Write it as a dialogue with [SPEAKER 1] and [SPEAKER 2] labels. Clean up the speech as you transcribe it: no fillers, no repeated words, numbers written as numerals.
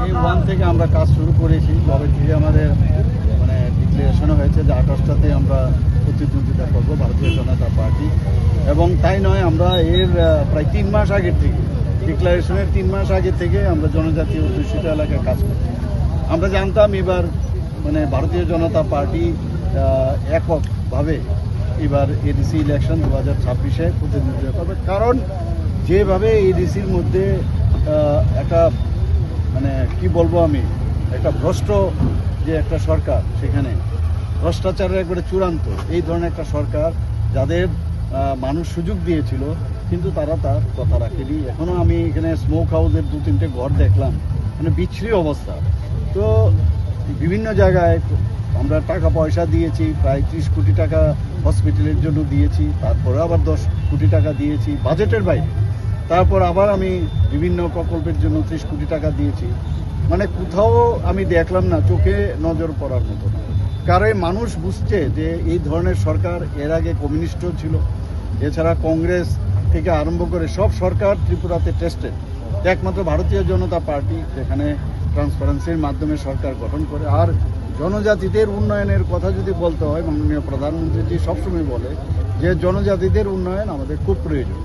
[SPEAKER 1] এই ওয়ান থেকে আমরা কাজ শুরু করেছি, তবে থেকে আমাদের মানে ডিক্লারেশনও হয়েছে যে 28টাতে আমরা প্রতিদ্বন্দ্বিতা করবো ভারতীয় জনতা পার্টি। এবং তাই নয়, আমরা এর প্রায় 3 মাস আগের থেকে, ডিক্লারেশনের 3 মাস আগে থেকে আমরা জনজাতীয় অধ্যুষিত এলাকায় কাজ করছি। আমরা জানতাম এবার মানে ভারতীয় জনতা পার্টি এককভাবে এবার এডিসি ইলেকশন 2026-এ প্রতিদ্বন্দ্বিতা করবে, কারণ যেভাবে এডিসির মধ্যে একটা মানে কি বলবো আমি, একটা ভ্রষ্ট যে একটা সরকার, সেখানে ভ্রষ্টাচারের একবারে চূড়ান্ত এই ধরনের একটা সরকার, যাদের মানুষ সুযোগ দিয়েছিল কিন্তু তারা তার কথা রাখেনি। এখনও আমি এখানে স্মোক হাউসের 2-3টে ঘর দেখলাম, মানে বিচ্ছিরি অবস্থা। তো বিভিন্ন জায়গায় আমরা টাকা পয়সা দিয়েছি, প্রায় 30 কোটি টাকা হসপিটালের জন্য দিয়েছি, তারপরে আবার 10 কোটি টাকা দিয়েছি বাজেটের বাইরে, তারপর আবার আমি বিভিন্ন প্রকল্পের জন্য 30 কোটি টাকা দিয়েছি। মানে কোথাও আমি দেখলাম না চোখে নজর পড়ার মতো না। কারণ মানুষ বুঝছে যে এই ধরনের সরকার এর আগে কমিউনিস্টও ছিল, এছাড়া কংগ্রেস থেকে আরম্ভ করে সব সরকার ত্রিপুরাতে টেস্টেড। একমাত্র ভারতীয় জনতা পার্টি যেখানে ট্রান্সপারেন্সির মাধ্যমে সরকার গঠন করে। আর জনজাতিদের উন্নয়নের কথা যদি বলতে হয়, মাননীয় প্রধানমন্ত্রীজি সবসময় বলে যে জনজাতিদের উন্নয়ন আমাদের খুব প্রয়োজন।